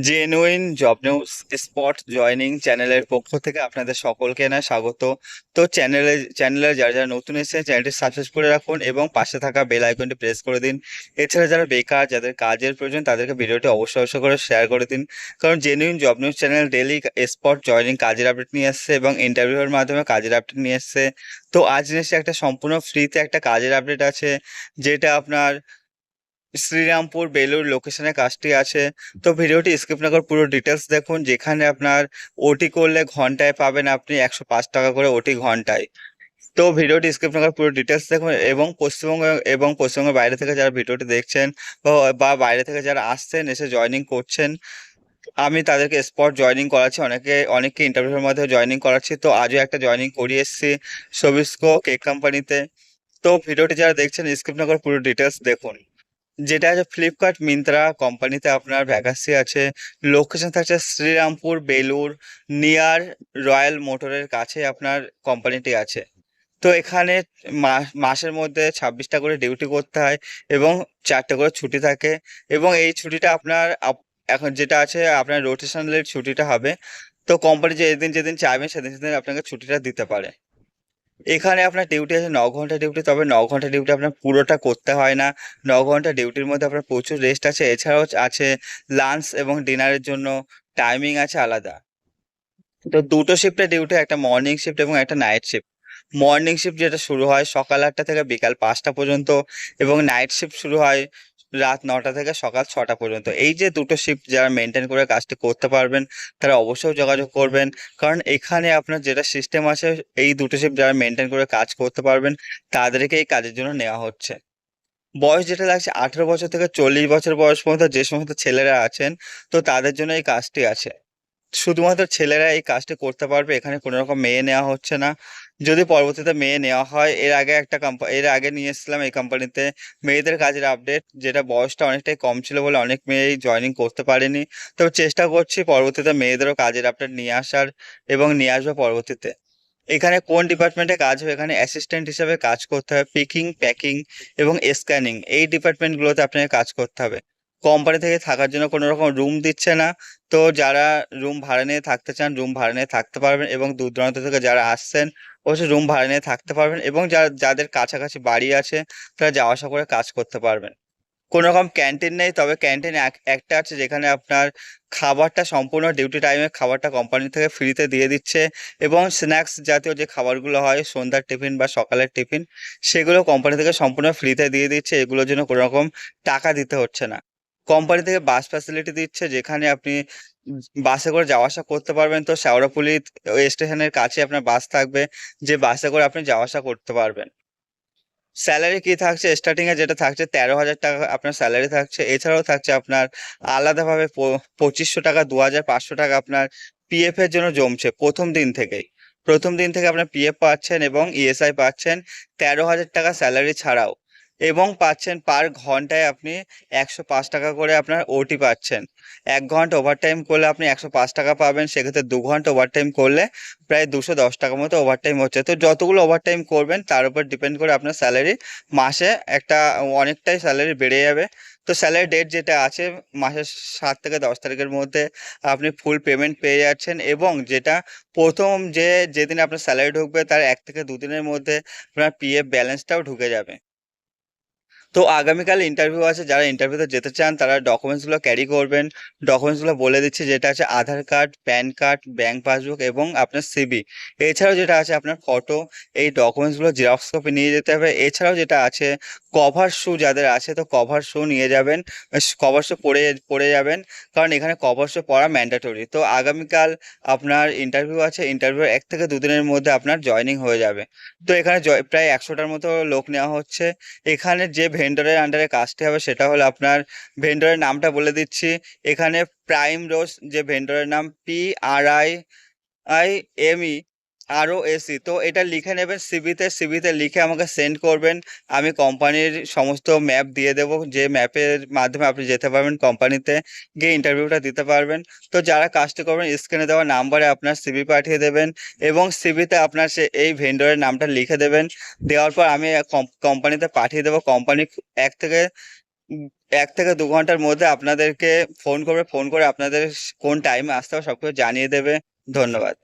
Genuine job news spot joining চ্যানেলের পক্ষ থেকে আপনাদের সকলকে স্বাগত। তো চ্যানেলে যারা যারা নতুন এসেছে চ্যানেলটি সাবস্ক্রাইব করে রাখুন এবং পাশে থাকা বেল আইকনটি প্রেস করে দিন। এছাড়া যারা বেকার, যাদের কাজের প্রয়োজন, তাদেরকে ভিডিওটি অবশ্যই অবশ্যই করে শেয়ার করে দিন। কারণ genuine job news channel daily spot joining কাজের আপডেট নিয়ে আসছে এবং ইন্টারভিউয়ের মাধ্যমে কাজের আপডেট নিয়ে আসছে। তো আজ নিয়ে একটা সম্পূর্ণ ফ্রিতে একটা কাজের আপডেট আছে, যেটা আপনার শ্রীরামপুর বেলুর লোকেশনে কাজটি আছে। তো ভিডিওটি স্কিপ না করে পুরো ডিটেলস দেখুন, যেখানে আপনার ওটি করলে ঘন্টায় পাবেন আপনি 105 টাকা করে ওটি ঘন্টায়। তো ভিডিওটি স্কিপ না করে পুরো ডিটেলস দেখুন এবং পশ্চিমবঙ্গের বাইরে থেকে যারা ভিডিওটি দেখছেন বা বাইরে থেকে যারা আসছেন এসে জয়েনিং করছেন, আমি তাদেরকে স্পট জয়েনিং করাচ্ছি। অনেককে ইন্টারভিউর মধ্যে জয়েনিং করাচ্ছি। তো আজও একটা জয়েনিং করিয়ে এসেছি সবিস্কো কেক কোম্পানিতে। তো ভিডিওটি যারা দেখছেন স্কিপ না করে পুরো ডিটেলস দেখুন। যেটা আছে ফ্লিপকার্ট মিন্ত্রা কোম্পানিতে আপনার ভ্যাকান্সি আছে। লোকেশন থাকছে শ্রীরামপুর বেলুর, নিয়ার রয়্যাল মোটরের কাছে আপনার কোম্পানিটি আছে। তো এখানে মাসের মধ্যে 26টা করে ডিউটি করতে হয় এবং 4টে করে ছুটি থাকে। এবং এই ছুটিটা আপনার এখন যেটা আছে আপনার রোটেশনাল ছুটিটা হবে। তো কোম্পানি যেদিন যেদিন চাইবেন সেদিন সেদিন আপনাকে ছুটিটা দিতে পারে। এখানে আপনার ডিউটি আছে 9 ঘন্টা ডিউটি, তবে 9 ঘন্টা ডিউটি আপনার পুরোটা করতে হয় না। 9 ঘন্টা ডিউটির মধ্যে আপনার প্রচুর রেস্ট আছে। এছাড়াও আছে লাঞ্চ এবং ডিনারের জন্য টাইমিং আছে আলাদা। তো দুটো শিফটে ডিউটি, একটা মর্নিং শিফট এবং একটা নাইট শিফট। মর্নিং শিফট যেটা শুরু হয় সকাল 8টা থেকে বিকাল 5টা পর্যন্ত, এবং নাইট শিফট শুরু হয় রাত 9টা থেকে সকাল 6টা পর্যন্ত। এই যে দুটো শিফট যারা মেনটেন করে কাজটি করতে পারবেন তারা অবশ্যই যোগাযোগ করবেন। কারণ এখানে আপনার যেটা সিস্টেম আছে, এই দুটো শিফট যারা মেনটেন করে কাজ করতে পারবেন তাদেরকে এই কাজের জন্য নেওয়া হচ্ছে। বয়স যেটা লাগছে 18 বছর থেকে 40 বছর বয়স পর্যন্ত যে সমস্ত ছেলেরা আছেন, তো তাদের জন্য এই কাজটি আছে। শুধুমাত্র ছেলেরা এই কাজটি করতে পারবে, এখানে কোনো রকম মেয়ে নেওয়া হচ্ছে না। যদি পরবর্তীতে মেয়ে নেওয়া হয়, এর আগে নিয়ে এসেছিলাম এই কোম্পানিতে মেয়েদের কাজের আপডেট, যেটা বয়সটা অনেকটাই কম ছিল বলে অনেক মেয়েই জয়েনিং করতে পারেনি। তবে চেষ্টা করছি পরবর্তীতে মেয়েদেরও কাজের আপডেট নিয়ে আসার এবং নিয়ে আসবো পরবর্তীতে। এখানে কোন ডিপার্টমেন্টে কাজ হবে, এখানে অ্যাসিস্ট্যান্ট হিসেবে কাজ করতে হবে। পিকিং, প্যাকিং এবং স্ক্যানিং এই ডিপার্টমেন্টগুলোতে আপনাকে কাজ করতে হবে। কোম্পানি থেকে থাকার জন্য কোনো রকম রুম দিচ্ছে না। তো যারা রুম ভাড়া নিয়ে থাকতে চান রুম ভাড়া নিয়ে থাকতে পারবেন, এবং দূর দূরান্ত থেকে যারা আসছেন অবশ্যই রুম ভাড়া নিয়ে থাকতে পারবেন, এবং যাদের কাছাকাছি বাড়ি আছে তারা যাওয়া আসা করে কাজ করতে পারবেন। কোনো রকম ক্যান্টিন নেই, তবে ক্যান্টিন একটা আছে, যেখানে আপনার খাবারটা সম্পূর্ণ ডিউটি টাইমে খাবারটা কোম্পানি থেকে ফ্রিতে দিয়ে দিচ্ছে। এবং স্ন্যাক্স জাতীয় যে খাবারগুলো হয় সন্ধ্যার টিফিন বা সকালের টিফিন, সেগুলো কোম্পানি থেকে সম্পূর্ণ ফ্রিতে দিয়ে দিচ্ছে। এগুলোর জন্য কোনো রকম টাকা দিতে হচ্ছে না। কোম্পানি থেকে বাস ফ্যাসিলিটি দিচ্ছে, যেখানে আপনি বাসে করে যাওয়া আসা করতে পারবেন। তো শেওড়াফুলি স্টেশনের কাছে আপনার বাস থাকবে, যে বাসে করে আপনি যাওয়া আসা করতে পারবেন। স্যালারি কি থাকছে, স্টার্টিং এ যেটা থাকছে 13,000 টাকা আপনার স্যালারি থাকছে। এছাড়াও থাকছে আপনার আলাদাভাবে 2500 টাকা, 2,500 টাকা আপনার পিএফ এর জন্য জমছে প্রথম দিন থেকেই। প্রথম দিন থেকে আপনার পিএফ পাচ্ছেন এবং ইএসআই পাচ্ছেন 13,000 টাকা স্যালারি ছাড়াও। এবং পাচ্ছেন পার ঘন্টায় আপনি 105 টাকা করে আপনার ওটি পাচ্ছেন। 1 ঘন্টা ওভারটাইম করলে আপনি 105 টাকা পাবেন। সেক্ষেত্রে 2 ঘন্টা ওভারটাইম করলে প্রায় 210 টাকা মতো ওভারটাইম হচ্ছে। তো যতগুলো ওভারটাইম করবেন তার উপর ডিপেন্ড করে আপনার স্যালারি মাসে একটা অনেকটাই স্যালারি বেড়ে যাবে। তো স্যালারি ডেট যেটা আছে মাসের 7 থেকে 10 তারিখের মধ্যে আপনি ফুল পেমেন্ট পেয়ে যাচ্ছেন। এবং যেটা প্রথম যেদিন আপনার স্যালারি ঢুকবে তার 1 থেকে 2 দিনের মধ্যে আপনার পিএফ ব্যালেন্সটাও ঢুকে যাবে। তো আগামীকাল ইন্টারভিউ আছে, যারা ইন্টারভিউতে যেতে চান তারা ডকুমেন্টসগুলো ক্যারি করবেন। ডকুমেন্টসগুলো বলে দিচ্ছি, যেটা আছে Aadhaar card, PAN card, bank passbook এবং আপনার সিবি। এছাড়াও যেটা আছে আপনার ফটো। এই ডকুমেন্টসগুলো জেরক্স কপি নিয়ে যেতে হবে। এছাড়াও যেটা আছে কভার শু, যাদের আছে তো কভার শু নিয়ে যাবেন। কভার শু পরে পরে যাবেন, কারণ এখানে কভার শু পরা ম্যান্ডেটরি। তো আগামীকাল আপনার ইন্টারভিউ আছে, ইন্টারভিউ 1 থেকে 2 দিনের মধ্যে আপনার জয়েনিং হয়ে যাবে। তো এখানে প্রায় 100টার মতো লোক নেওয়া হচ্ছে। এখানে যে ভেন্ডরের আন্ডারে কাজটি হবে সেটা হলো আপনার, ভেন্ডরের নামটা বলে দিচ্ছি। এখানে প্রাইম রোজ যে ভেন্ডরের নাম, PRIME ROSE। তো এটা লিখে নেবেন সিভিতে লিখে আমাকে সেন্ড করবেন। আমি কোম্পানির সমস্ত ম্যাপ দিয়ে দেবো, যে ম্যাপের মাধ্যমে আপনি যেতে পারবেন কোম্পানিতে গিয়ে ইন্টারভিউটা দিতে পারবেন। তো যারা কাজটি করবেন স্ক্রিনে দেওয়া নাম্বারে আপনার সিভি পাঠিয়ে দেবেন, এবং সিভিতে আপনার এই ভেন্ডরের নামটা লিখে দেবেন। দেওয়ার পর আমি কোম্পানিতে পাঠিয়ে দেবো। কোম্পানি 1 থেকে উম ১ থেকে ২ ঘন্টার মধ্যে আপনাদেরকে ফোন করবে। ফোন করে আপনাদের কোন টাইমে আসতে হবে সবকিছু জানিয়ে দেবে। ধন্যবাদ।